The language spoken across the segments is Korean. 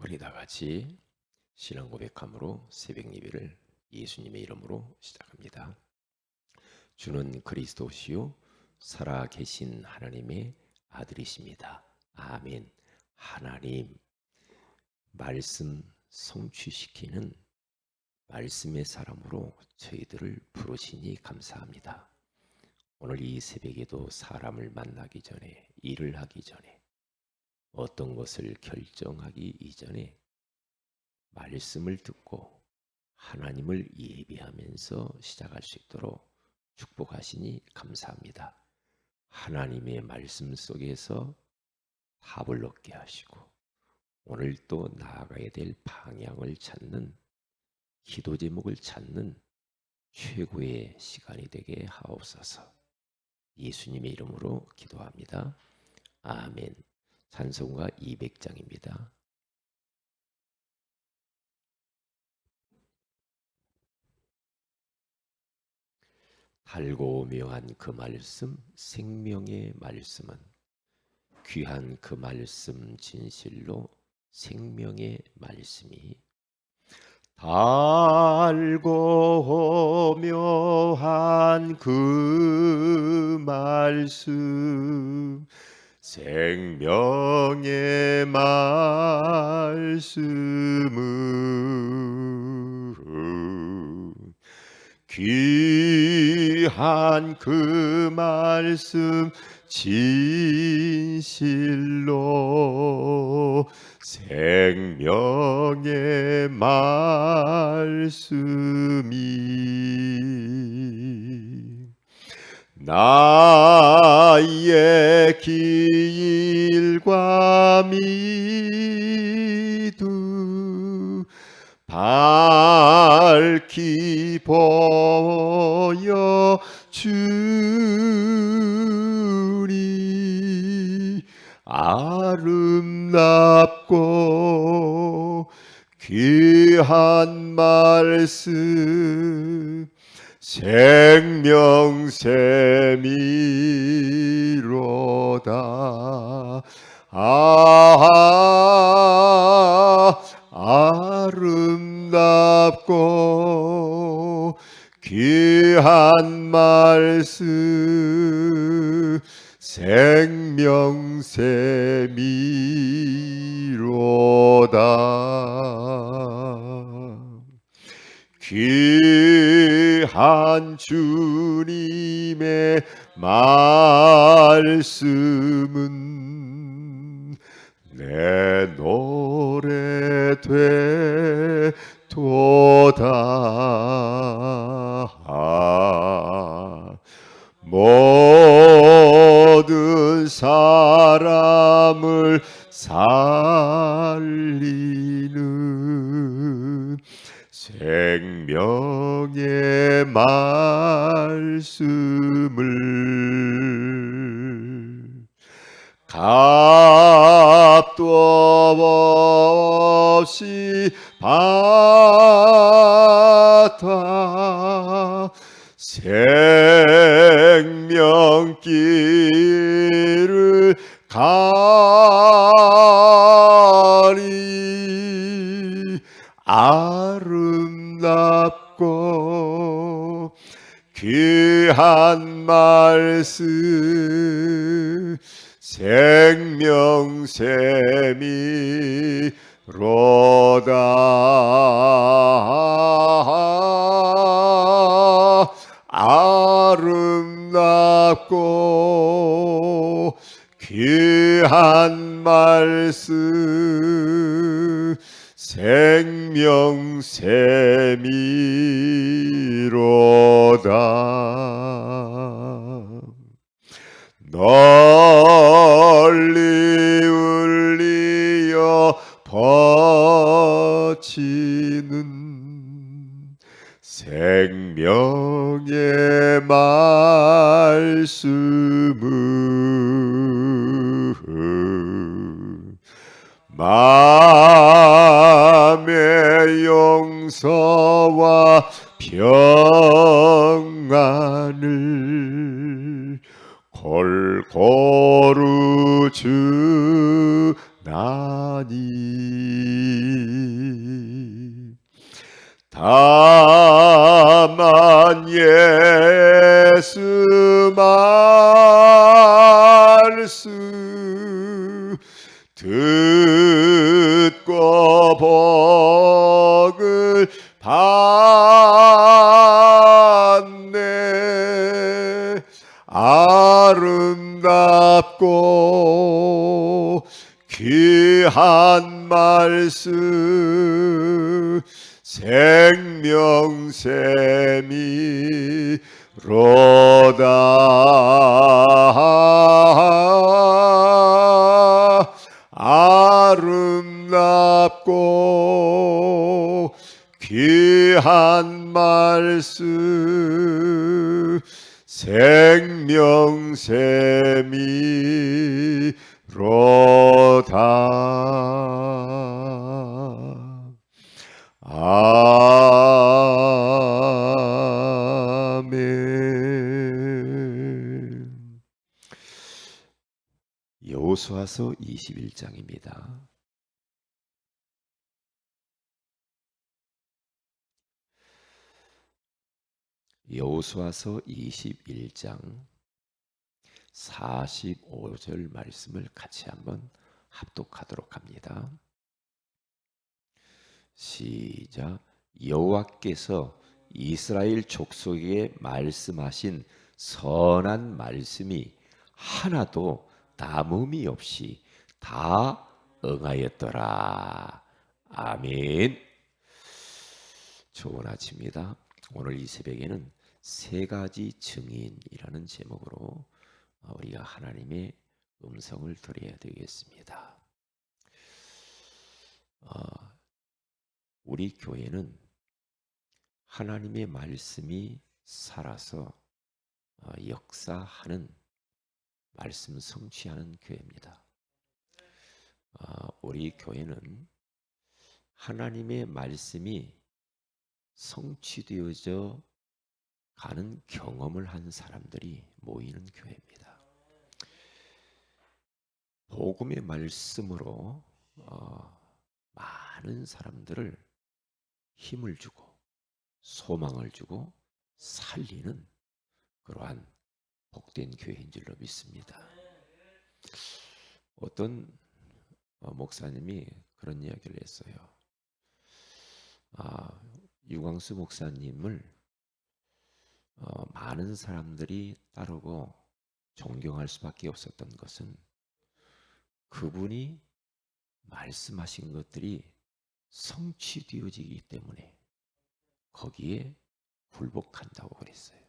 우리 다 같이 신앙 고백함으로 새벽 예배를 예수님의 이름으로 시작합니다. 주는 그리스도시요 살아 계신 하나님의 아들이십니다. 아멘. 하나님, 말씀 성취시키는 말씀의 사람으로 저희들을 부르시니 감사합니다. 오늘 이 새벽에도 사람을 만나기 전에, 일을 하기 전에, 어떤 것을 결정하기 이전에 말씀을 듣고 하나님을 예배하면서 시작할 수 있도록 축복하시니 감사합니다. 하나님의 말씀 속에서 답을 얻게 하시고 오늘 또 나아가야 될 방향을 찾는, 기도 제목을 찾는 최고의 시간이 되게 하옵소서. 예수님의 이름으로 기도합니다. 아멘. 찬송가 200장입니다. 달고 묘한 그 말씀, 생명의 말씀은 귀한 그 말씀 진실로 생명의 말씀이 달고 묘한 그 말씀, 생명의 말씀은 귀한 그 말씀 진실로 생명의 말씀이 나의 길과 믿음 밝히 보여 주리. 아름답고 귀한 말씀 생명샘이로다. 아름답고 귀한 말씀 생명샘이로다. 귀한 주님의 말씀은 내 노래 되도다. 모든 사람을 살리는 생명의 말씀을 값도 없이 받아 생명길을 가리. 아름답고 귀한 말씀 생명샘이로다. 아름답고 귀한 말씀 생명샘이로다. 널리 울리어 퍼지는 생명의 말씀은 마음의 용서와 평안을 골고루 주나니. 다만 예수 말씀 듣고 복을 받네. 아름답고 귀한 말씀 생명샘이로다. 아름답고 귀한 말씀 생명샘이로다. 아멘. 여호수아서 21장입니다. 여호수아서 21장 45절 말씀을 같이 한번 합독하도록 합니다. 시작. 여호와께서 이스라엘 족속에게 말씀하신 선한 말씀이 하나도 남음이 없이 다 응하였더라. 아멘. 좋은 아침입니다. 오늘 이 새벽에는 세 가지 증인이라는 제목으로 우리가 하나님의 음성을 들어야 되겠습니다. 우리 교회는 하나님의 말씀이 살아서 역사하는, 말씀 성취하는 교회입니다. 우리 교회는 하나님의 말씀이 성취되어져 가는 경험을 한 사람들이 모이는 교회입니다. 복음의 말씀으로 많은 사람들을 힘을 주고 소망을 주고 살리는 그러한 복된 교회인 줄로 믿습니다. 어떤 목사님이 그런 이야기를 했어요. 유광수 목사님을 많은 사람들이 따르고 존경할 수밖에 없었던 것은 그분이 말씀하신 것들이 성취되어지기 때문에 거기에 굴복한다고 그랬어요.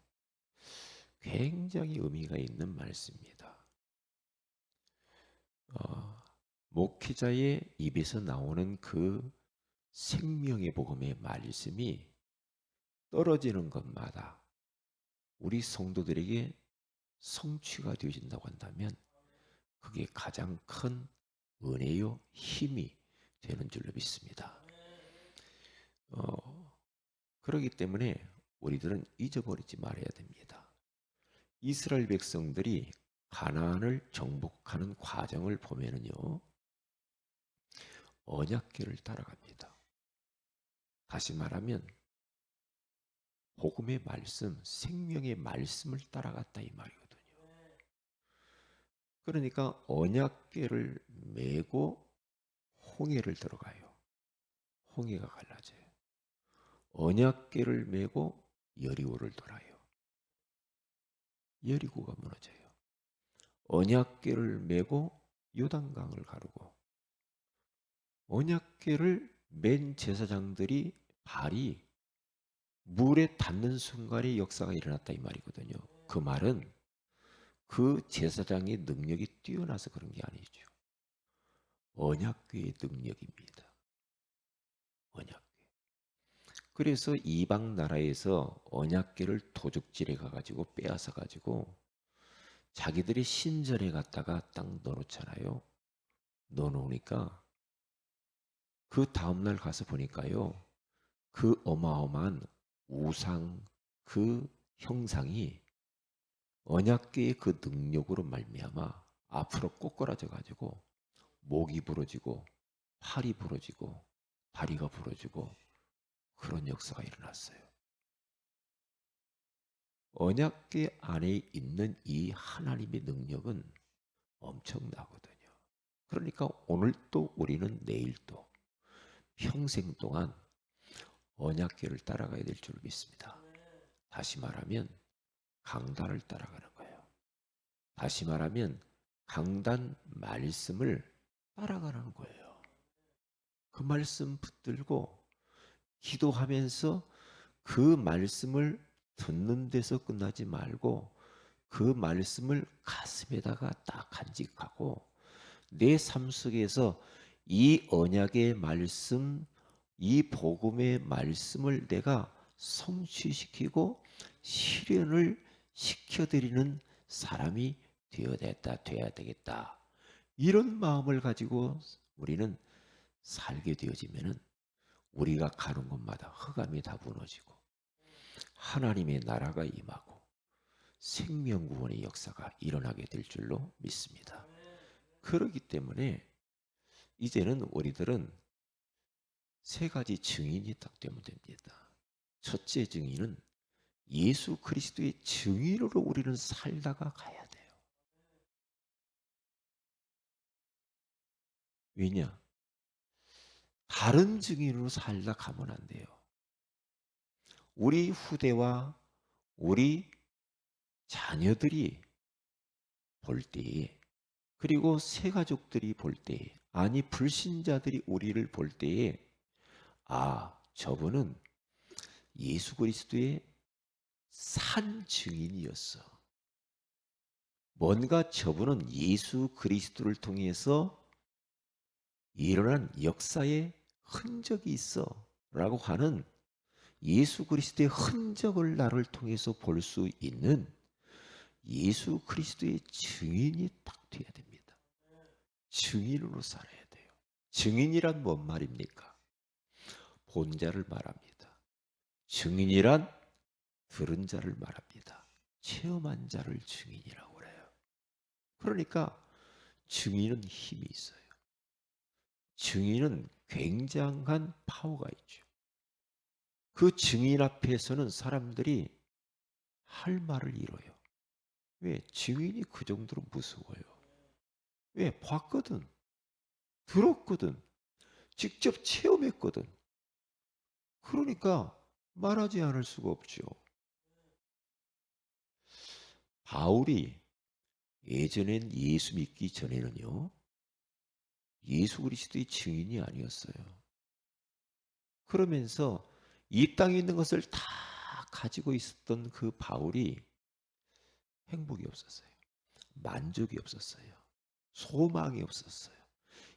굉장히 의미가 있는 말씀입니다. 목회자의 입에서 나오는 그 생명의 복음의 말씀이 떨어지는 것마다 우리 성도들에게 성취가 되어진다고 한다면 그게 가장 큰 은혜요 힘이 되는 줄로 믿습니다. 그렇기 때문에 우리들은 잊어버리지 말아야 됩니다. 이스라엘 백성들이 가나안을 정복하는 과정을 보면은요, 언약궤를 따라갑니다. 다시 말하면 복음의 말씀, 생명의 말씀을 따라갔다 이 말이거든요. 그러니까 언약궤를 메고 홍해를 들어가요. 홍해가 갈라져요. 언약궤를 메고 여리고를 돌아요. 여리고가 무너져요. 언약궤를 메고 요단강을 가르고 언약궤를 맨 제사장들이 발이 물에 닿는 순간에 역사가 일어났다 이 말이거든요. 그 말은 그 제사장의 능력이 뛰어나서 그런 게 아니죠. 언약궤의 능력입니다. 언약궤. 그래서 이방 나라에서 언약궤를 도적질해 가지고 빼앗아 가지고 자기들이 신전에 갔다가 딱 넣어놓잖아요. 넣어놓으니까 그 다음날 가서 보니까요. 그 어마어마한 우상, 그 형상이 언약궤의 그 능력으로 말미암아 앞으로 꼬꾸라져 가지고 목이 부러지고 팔이 부러지고 다리가 부러지고 그런 역사가 일어났어요. 언약궤 안에 있는 이 하나님의 능력은 엄청나거든요. 그러니까 오늘도 우리는 내일도 평생 동안 언약궤를 따라가야 될 줄 믿습니다. 다시 말하면 강단을 따라가는 거예요. 다시 말하면 강단 말씀을 따라가는 거예요. 그 말씀 붙들고 기도하면서 그 말씀을 듣는 데서 끝나지 말고 그 말씀을 가슴에다가 딱 간직하고 내 삶 속에서 이 언약의 말씀, 이 복음의 말씀을 내가 성취시키고 실현을 시켜드리는 사람이 돼야 되겠다. 이런 마음을 가지고 우리는 살게 되어지면은 우리가 가는 곳마다 흑암이 다 무너지고 하나님의 나라가 임하고 생명구원의 역사가 일어나게 될 줄로 믿습니다. 그렇기 때문에 이제는 우리들은 세 가지 증인이 딱 되면 됩니다. 첫째 증인은 예수 그리스도의 증인으로 우리는 살다가 가야 돼요. 왜냐? 다른 증인으로 살다 가면 안 돼요. 우리 후대와 우리 자녀들이 볼 때에 그리고 새 가족들이 볼 때에 아니 불신자들이 우리를 볼 때에 아 저분은 예수 그리스도의 산 증인이었어. 뭔가 저분은 예수 그리스도를 통해서 일어난 역사의 흔적이 있어 라고 하는 예수 그리스도의 흔적을 나를 통해서 볼 수 있는 예수 그리스도의 증인이 딱 돼야 됩니다. 증인으로 살아야 돼요. 증인이란 뭔 말입니까? 본 자를 말합니다. 증인이란 들은 자를 말합니다. 체험한 자를 증인이라고 그래요. 그러니까 증인은 힘이 있어요. 증인은 굉장한 파워가 있죠. 그 증인 앞에서는 사람들이 할 말을 잃어요. 왜? 증인이 그 정도로 무서워요. 왜? 봤거든. 들었거든. 직접 체험했거든. 그러니까 말하지 않을 수가 없죠. 바울이 예전엔 예수 믿기 전에는요. 예수 그리스도의 증인이 아니었어요. 그러면서 이 땅에 있는 것을 다 가지고 있었던 그 바울이 행복이 없었어요. 만족이 없었어요. 소망이 없었어요.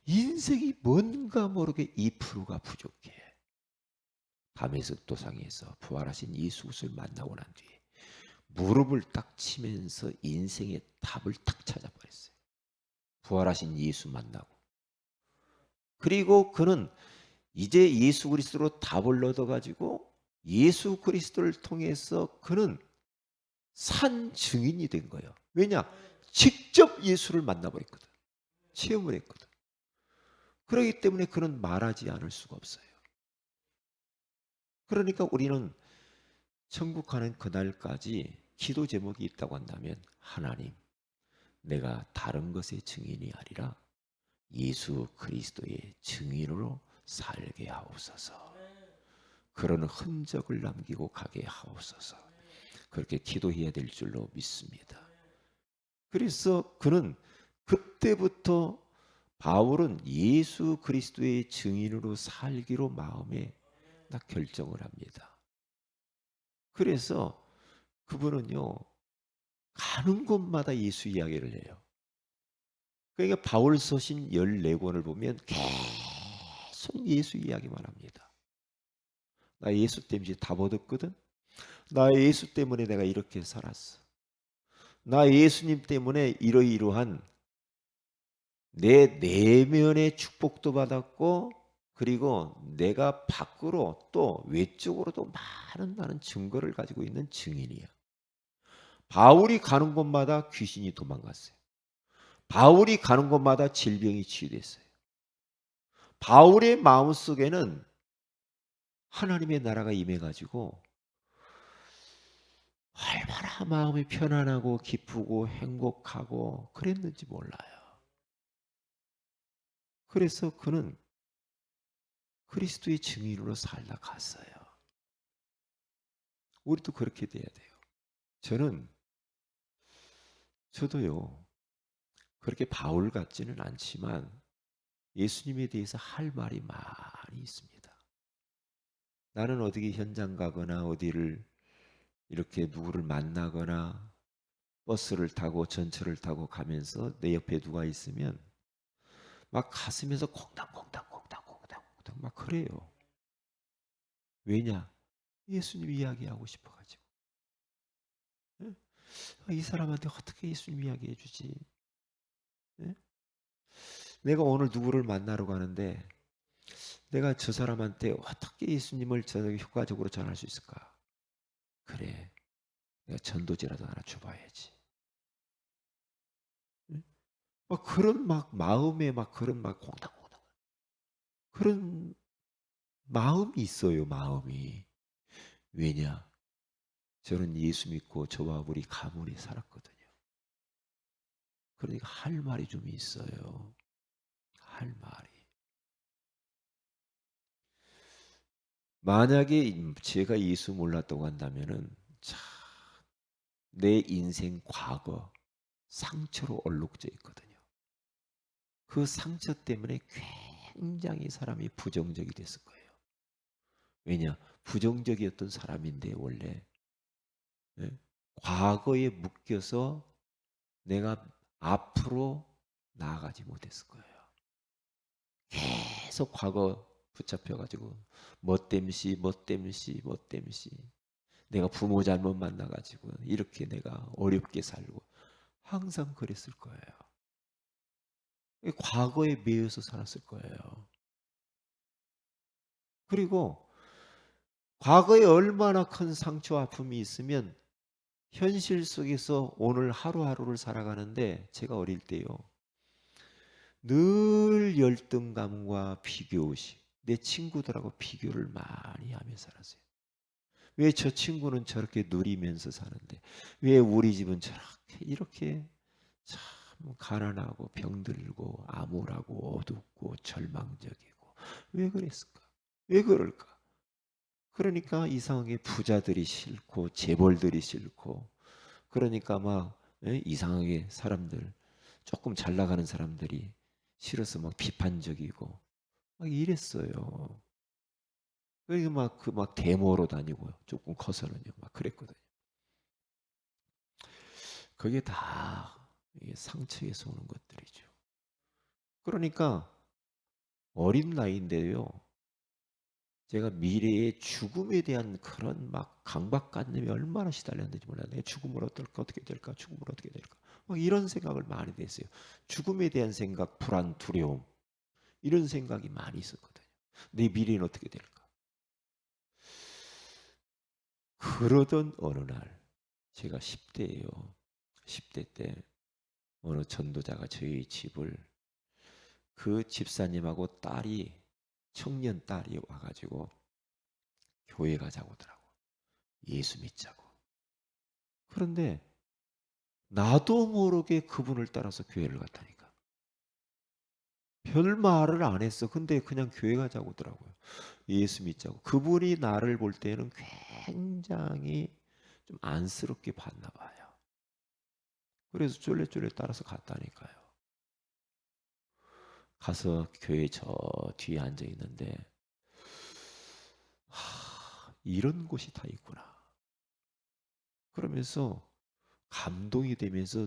인생이 뭔가 모르게 2%가 부족해. 담에색 도상에서 부활하신 예수 그리스도를 만나고 난 뒤에 무릎을 딱 치면서 인생의 답을 딱 찾아버렸어요. 부활하신 예수 만나고. 그리고 그는 이제 예수 그리스도로 답을 얻어가지고 예수 그리스도를 통해서 그는 산 증인이 된 거예요. 왜냐? 직접 예수를 만나버렸거든. 체험을 했거든. 그렇기 때문에 그는 말하지 않을 수가 없어요. 그러니까 우리는 천국 가는 그날까지 기도 제목이 있다고 한다면 하나님, 내가 다른 것의 증인이 아니라 예수 그리스도의 증인으로 살게 하옵소서. 그런 흔적을 남기고 가게 하옵소서. 그렇게 기도해야 될 줄로 믿습니다. 그래서 그는 그때부터 바울은 예수 그리스도의 증인으로 살기로 마음에 딱 결정을 합니다. 그래서 그분은요, 가는 곳마다 예수 이야기를 해요. 그러니까 바울 서신 14권을 보면 계속 예수 이야기만 합니다. 나 예수 때문에 답 얻었거든. 나 예수 때문에 내가 이렇게 살았어. 나 예수님 때문에 이러이러한 내 내면의 축복도 받았고 그리고 내가 밖으로 또 외적으로도 많은 나는 증거를 가지고 있는 증인이야. 바울이 가는 곳마다 귀신이 도망갔어요. 바울이 가는 곳마다 질병이 치유됐어요. 바울의 마음속에는 하나님의 나라가 임해가지고 얼마나 마음이 편안하고 기쁘고 행복하고 그랬는지 몰라요. 그래서 그는 그리스도의 증인으로 살다 갔어요. 우리도 그렇게 돼야 돼요. 저도요, 그렇게 바울 같지는 않지만 예수님에 대해서 할 말이 많이 있습니다. 나는 어디 현장 가거나 어디를 이렇게 누구를 만나거나 버스를 타고 전철을 타고 가면서 내 옆에 누가 있으면 막 가슴에서 콩닥콩닥콩닥콩닥콩닥 막 그래요. 왜냐? 예수님 이야기하고 싶어가지고. 예? 이 사람한테 어떻게 예수님 이야기해 주지? 예? 내가 오늘 누구를 만나러 가는데 내가 저 사람한테 어떻게 예수님을 효과적으로 전할 수 있을까? 그래, 내가 전도지라도 하나 줘봐야지. 예? 막 그런 막 마음에 막 그런 막 콩닥콩닥 그런 마음이 있어요. 마음이. 왜냐? 저는 예수 믿고 저와 우리 가문이 살았거든요. 그러니까 할 말이 좀 있어요. 할 말이. 만약에 제가 예수 몰랐다고 한다면은 참 내 인생 과거 상처로 얼룩져 있거든요. 그 상처 때문에 굉장히 사람이 부정적이 됐을 거예요. 왜냐? 부정적이었던 사람인데 원래 예? 과거에 묶여서 내가 앞으로 나아가지 못했을 거예요. 계속 과거 붙잡혀가지고 뭐 땜시 내가 부모 잘못 만나가지고 이렇게 내가 어렵게 살고 항상 그랬을 거예요. 과거에 매여서 살았을 거예요. 그리고 과거에 얼마나 큰 상처 아픔이 있으면 현실 속에서 오늘 하루하루를 살아가는데 제가 어릴 때요. 늘 열등감과 비교의식, 내 친구들하고 비교를 많이 하며 살았어요. 왜 저 친구는 저렇게 누리면서 사는데 왜 우리 집은 저렇게 이렇게 참 가난하고 병들고 암울하고 어둡고 절망적이고 왜 그랬을까? 왜 그럴까? 그러니까 이상하게 부자들이 싫고 재벌들이 싫고 그러니까 막 이상하게 사람들 조금 잘 나가는 사람들이 싫어서 막 비판적이고 막 이랬어요. 그러니까 막 데모로 다니고요. 조금 커서는요. 막 그랬거든요. 그게 다 이게 상처에서 오는 것들이죠. 그러니까 어린 나이인데요. 제가 미래의 죽음에 대한 그런 막 강박관념이 얼마나 시달렸는지 몰라요. 내 죽음을 어떨까, 어떻게 될까, 죽음을 어떻게 될까. 막 이런 생각을 많이 했어요. 죽음에 대한 생각, 불안, 두려움 이런 생각이 많이 있었거든요. 내 미래는 어떻게 될까. 그러던 어느 날 제가 10대예요. 10대 때 어느 전도자가 저희 집을 그 집사님하고 딸이 청년 딸이 와가지고 교회 가자고 하더라고. 예수 믿자고. 그런데 나도 모르게 그분을 따라서 교회를 갔다니까. 별 말을 안 했어. 근데 그냥 교회 가자고 하더라고요. 예수 믿자고. 그분이 나를 볼 때는 굉장히 좀 안쓰럽게 봤나 봐요. 그래서 쫄래쫄래 따라서 갔다니까요. 가서 교회 저 뒤에 앉아 있는데 이런 곳이 다 있구나. 그러면서 감동이 되면서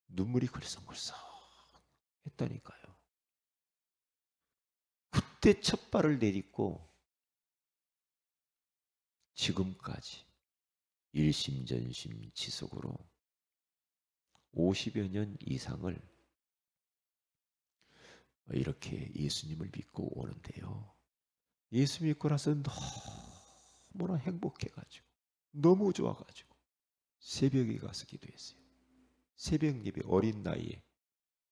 눈물이 글썽글썽 했다니까요. 그때 첫 발을 내딛고 지금까지 일심전심 지속으로 50여 년 이상을 이렇게 예수님을 믿고 오는데요. 예수 믿고 나서 너무나 행복해가지고 너무 좋아가지고 새벽에 가서 기도했어요. 새벽 예배 어린 나이에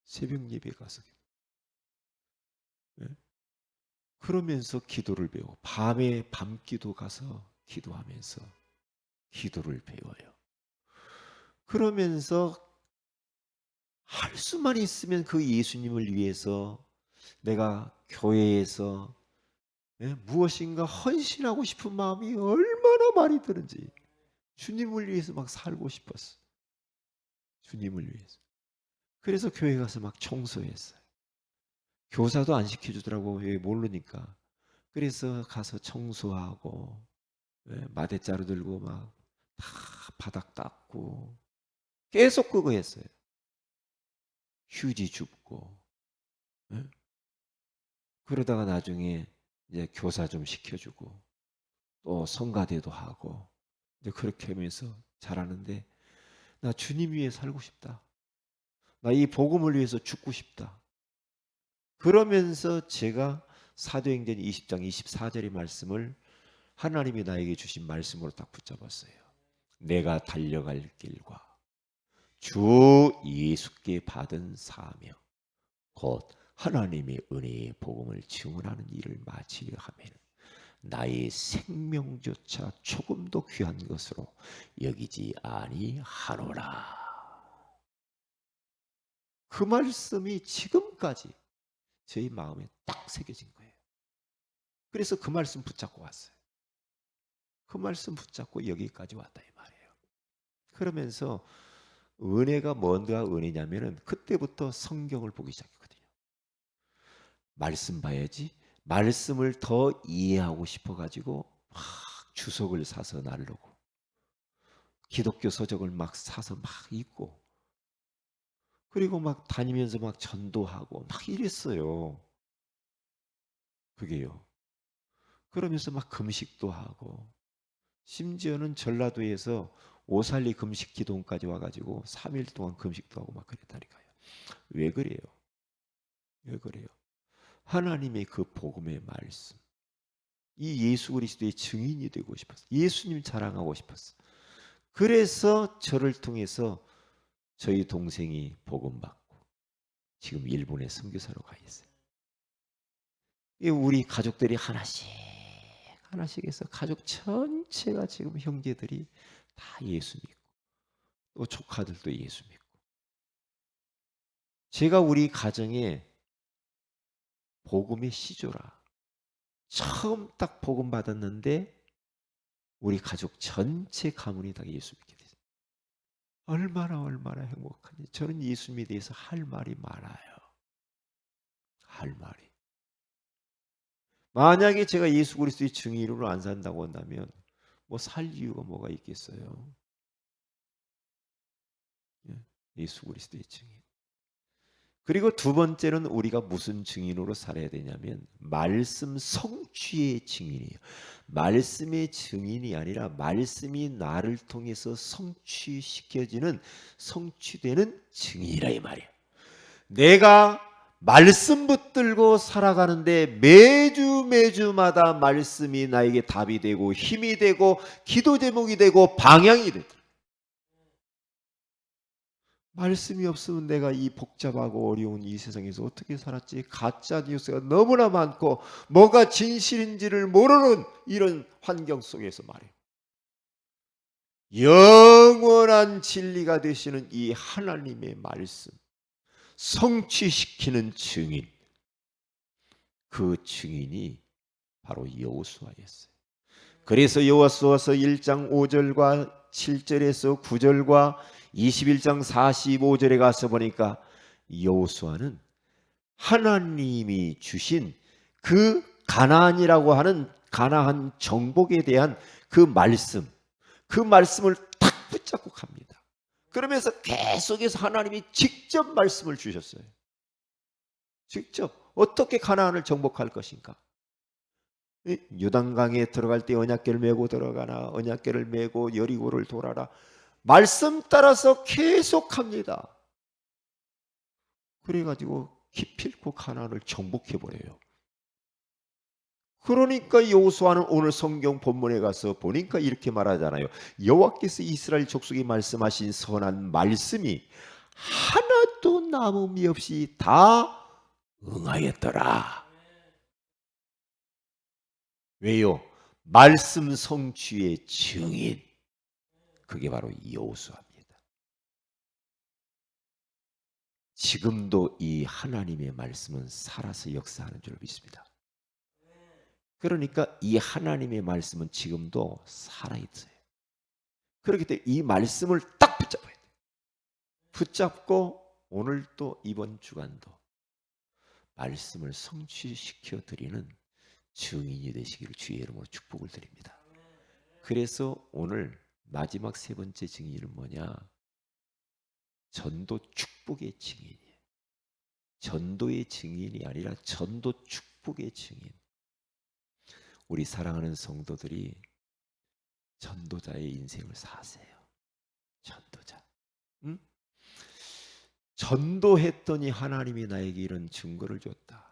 새벽 예배 가서 기도. 예? 그러면서 기도를 배워. 밤에 밤기도 가서 기도하면서 기도를 배워요. 그러면서 할 수만 있으면 그 예수님을 위해서 내가 교회에서 무엇인가 헌신하고 싶은 마음이 얼마나 많이 드는지 주님을 위해서 막 살고 싶었어. 주님을 위해서. 그래서 교회 가서 막 청소했어요. 교사도 안 시켜주더라고. 왜 모르니까. 그래서 가서 청소하고 마대자루 들고 막 다 바닥 닦고 계속 그거 했어요. 휴지 줍고. 예? 그러다가 나중에 이제 교사 좀 시켜주고 또 성가대도 하고 이제 그렇게 하면서 잘하는데 나 주님 위해 살고 싶다. 나 이 복음을 위해서 죽고 싶다. 그러면서 제가 사도행전 20장 24절의 말씀을 하나님이 나에게 주신 말씀으로 딱 붙잡았어요. 내가 달려갈 길과 주 예수께 받은 사명 곧 하나님의 은혜의 복음을 증언하는 일을 마치려 하면 나의 생명조차 조금도 귀한 것으로 여기지 아니하노라. 그 말씀이 지금까지 저희 마음에 딱 새겨진 거예요. 그래서 그 말씀 붙잡고 왔어요. 그 말씀 붙잡고 여기까지 왔다 이 말이에요. 그러면서 은혜가 뭔가 은혜냐면은 그때부터 성경을 보기 시작했거든요. 말씀 봐야지. 말씀을 더 이해하고 싶어가지고 막 주석을 사서 나르고 기독교 서적을 막 사서 막 읽고 그리고 막 다니면서 막 전도하고 막 이랬어요. 그게요. 그러면서 막 금식도 하고 심지어는 전라도에서 오살리 금식 기도원까지 와가지고 3일 동안 금식도 하고 막 그랬다니까요. 왜 그래요? 왜 그래요? 하나님의 그 복음의 말씀, 이 예수 그리스도의 증인이 되고 싶었어. 예수님 자랑하고 싶었어. 그래서 저를 통해서 저희 동생이 복음 받고 지금 일본에 선교사로 가 있어요. 우리 가족들이 하나씩 하나씩 해서 가족 전체가 지금 형제들이 다 예수 믿고 또 조카들도 예수 믿고 제가 우리 가정에 복음의 시조라 처음 딱 복음 받았는데 우리 가족 전체 가문이 다 예수 믿게 됐어요. 얼마나 행복한지. 저는 예수님에 대해서 할 말이 많아요. 할 말이. 만약에 제가 예수 그리스도의 증인으로 안 산다고 한다면 뭐 살 이유가 뭐가 있겠어요? 예수 그리스도의 증인. 그리고 두 번째는 우리가 무슨 증인으로 살아야 되냐면 말씀 성취의 증인이에요. 말씀의 증인이 아니라 말씀이 나를 통해서 성취시켜지는 성취되는 증인이라 이 말이에요. 내가 말씀 붙들고 살아가는데 매주마다 말씀이 나에게 답이 되고 힘이 되고 기도 제목이 되고 방향이 되더라. 말씀이 없으면 내가 이 복잡하고 어려운 이 세상에서 어떻게 살았지? 가짜 뉴스가 너무나 많고 뭐가 진실인지를 모르는 이런 환경 속에서 말이에요. 영원한 진리가 되시는 이 하나님의 말씀 성취시키는 증인, 그 증인이 바로 여호수아였어요. 그래서 여호수아서 1장 5절과 7절에서 9절과 21장 45절에 가서 보니까 여호수아는 하나님이 주신 그 가나안이라고 하는 가나안 정복에 대한 그 말씀을 딱 붙잡고 갑니다. 그러면서 계속해서 하나님이 직접 말씀을 주셨어요. 직접 어떻게 가나안을 정복할 것인가? 요단강에 들어갈 때 언약궤를 메고 들어가나 언약궤를 메고 여리고를 돌아라. 말씀 따라서 계속합니다. 그래가지고 기필코 가나안을 정복해 버려요. 그러니까 여호수아는 오늘 성경 본문에 가서 보니까 이렇게 말하잖아요. 여호와께서 이스라엘 족속에 말씀하신 선한 말씀이 하나도 남음이 없이 다 응하였더라. 왜요? 말씀 성취의 증인. 그게 바로 여호수아입니다. 지금도 이 하나님의 말씀은 살아서 역사하는 줄 믿습니다. 그러니까 이 하나님의 말씀은 지금도 살아있어요. 그렇기 때문에 이 말씀을 딱 붙잡아야 돼요. 붙잡고 오늘 또 이번 주간도 말씀을 성취시켜 드리는 증인이 되시기를 주의 이름으로 축복을 드립니다. 그래서 오늘 마지막 세 번째 증인은 뭐냐? 전도 축복의 증인이에요. 전도의 증인이 아니라 전도 축복의 증인. 우리 사랑하는 성도들이 전도자의 인생을 사세요. 전도자. 응? 전도했더니 하나님이 나에게 이런 증거를 줬다.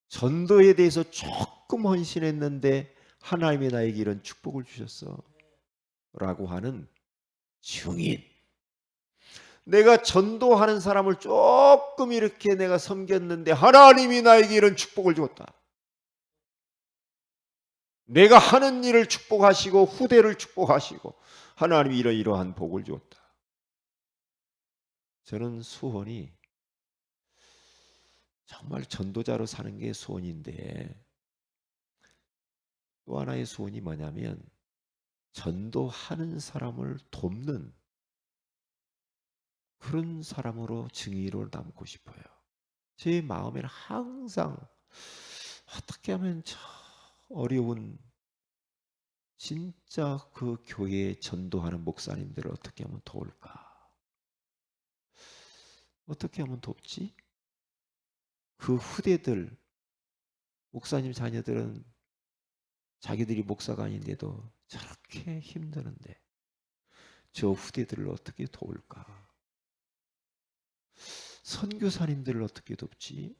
전도에 대해서 조금 헌신했는데 하나님이 나에게 이런 축복을 주셨어. 라고 하는 증인. 내가 전도하는 사람을 조금 이렇게 내가 섬겼는데 하나님이 나에게 이런 축복을 줬다. 내가 하는 일을 축복하시고 후대를 축복하시고 하나님이 이러이러한 복을 줬다. 저는 소원이 정말 전도자로 사는 게 소원인데 또 하나의 소원이 뭐냐면 전도하는 사람을 돕는 그런 사람으로 증인으로 남고 싶어요. 제 마음에는 항상 어떻게 하면 저 어려운 진짜 그 교회에 전도하는 목사님들을 어떻게 하면 도울까? 어떻게 하면 돕지? 그 후대들, 목사님 자녀들은 자기들이 목사가 아닌데도 저렇게 힘드는데 저 후대들을 어떻게 도울까? 선교사님들을 어떻게 돕지?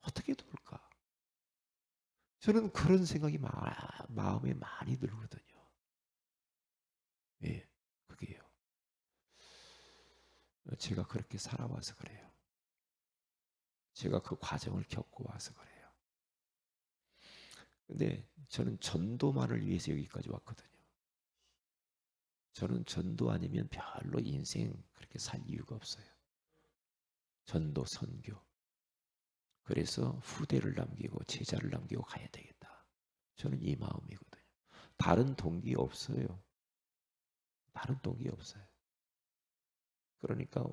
어떻게 도울까? 저는 그런 생각이 마음에 많이 들거든요. 예, 그게요. 제가 그렇게 살아와서 그래요. 제가 그 과정을 겪고 와서 그래요. 근데 저는 전도만을 위해서 여기까지 왔거든요. 저는 전도 아니면 별로 인생 그렇게 살 이유가 없어요. 전도, 선교. 그래서 후대를 남기고 제자를 남기고 가야 되겠다. 저는 이 마음이거든요. 다른 동기 없어요. 다른 동기 없어요. 그러니까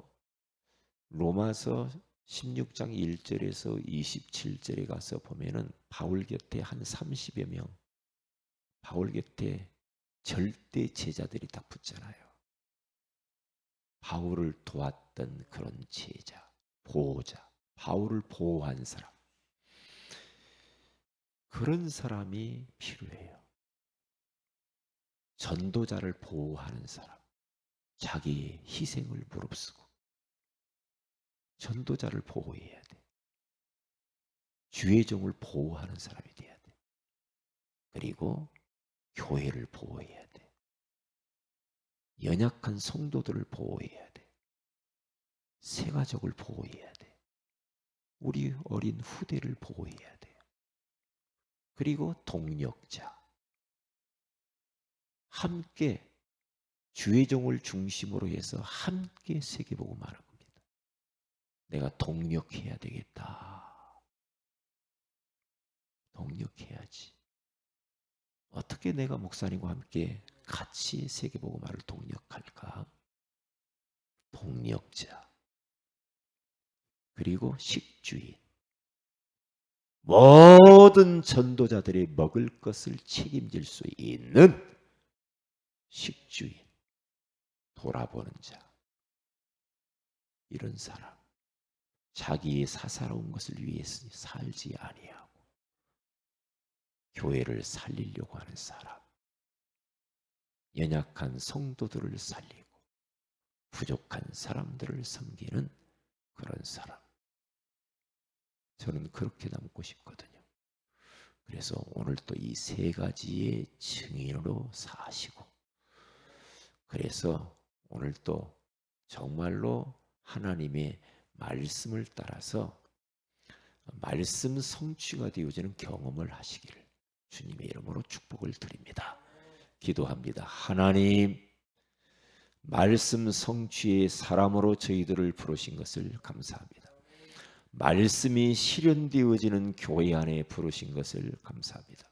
로마서 16장 1절에서 27절에 가서 보면은 바울 곁에 한 30여 명, 바울 곁에 절대 제자들이 딱 붙잖아요. 바울을 도왔던 그런 제자, 보호자, 바울을 보호한 사람. 그런 사람이 필요해요. 전도자를 보호하는 사람. 자기의 희생을 무릅쓰고 전도자를 보호해야 돼. 주의 종을 보호하는 사람이 돼야 돼. 그리고 교회를 보호해야 돼. 연약한 성도들을 보호해야 돼. 새가족을 보호해야 돼. 우리 어린 후대를 보호해야 돼요. 그리고 동력자. 함께 주의 종을 중심으로 해서 함께 세계복음하는 겁니다. 내가 동력해야 되겠다. 동력해야지. 어떻게 내가 목사님과 함께 같이 세계복음화를 동력할까? 동력자. 그리고 식주인. 모든 전도자들이 먹을 것을 책임질 수 있는 식주인. 돌아보는 자. 이런 사람. 자기의 사사로운 것을 위해서 살지 아니하고 교회를 살리려고 하는 사람. 연약한 성도들을 살리고 부족한 사람들을 섬기는 그런 사람. 저는 그렇게 남고 싶거든요. 그래서 오늘 또 이 세 가지의 증인으로 사시고, 그래서 오늘 또 정말로 하나님의 말씀을 따라서 말씀 성취가 되어지는 경험을 하시기를 주님의 이름으로 축복을 드립니다. 기도합니다. 하나님, 말씀 성취의 사람으로 저희들을 부르신 것을 감사합니다. 말씀이 실현되어지는 교회 안에 부르신 것을 감사합니다.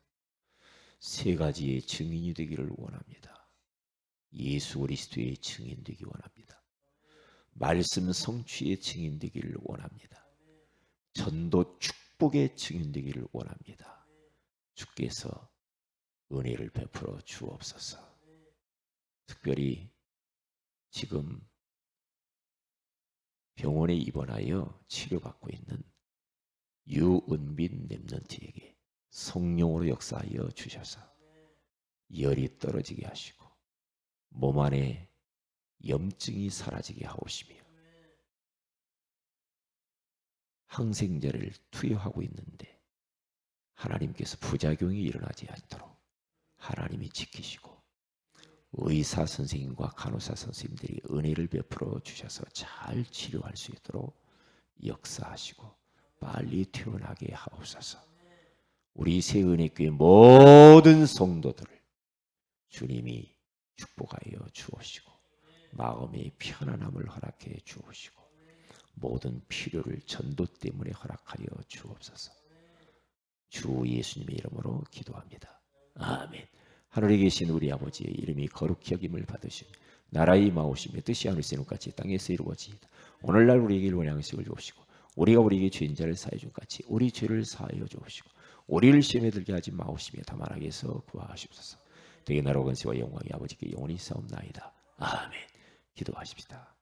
세 가지의 증인이 되기를 원합니다. 예수 그리스도의 증인 되기 원합니다. 말씀 성취의 증인 되기를 원합니다. 전도 축복의 증인 되기를 원합니다. 주께서 은혜를 베풀어 주옵소서. 특별히 지금 병원에 입원하여 치료받고 있는 유은빈 렘넌트에게 성령으로 역사하여 주셔서 열이 떨어지게 하시고 몸 안에 염증이 사라지게 하옵시며 항생제를 투여하고 있는데 하나님께서 부작용이 일어나지 않도록 하나님이 지키시고 의사 선생님과 간호사 선생님들이 은혜를 베풀어 주셔서 잘 치료할 수 있도록 역사하시고 빨리 퇴원하게 하옵소서. 우리 새은혜교회 모든 성도들을 주님이 축복하여 주옵시고 마음의 편안함을 허락해 주옵시고 모든 필요를 전도 때문에 허락하여 주옵소서. 주 예수님의 이름으로 기도합니다. 아멘. 하늘에 계신 우리 아버지의 이름이 거룩히 여김을 받으시며 나라의 마오시며 뜻이 하늘에서 이룬같이 땅에서 이루어지이다. 오늘날 우리에게 일원의 양식을 주옵시고 우리가 우리에게 죄인 자를 사하여 준 같이 우리 죄를 사하여 주옵시고 우리를 시험에 들게 하지 마옵시며 다만 악에서 구하시옵소서. 되게 나라 권세와 영광이 아버지께 영원히 싸움나이다. 아멘. 기도하십시다.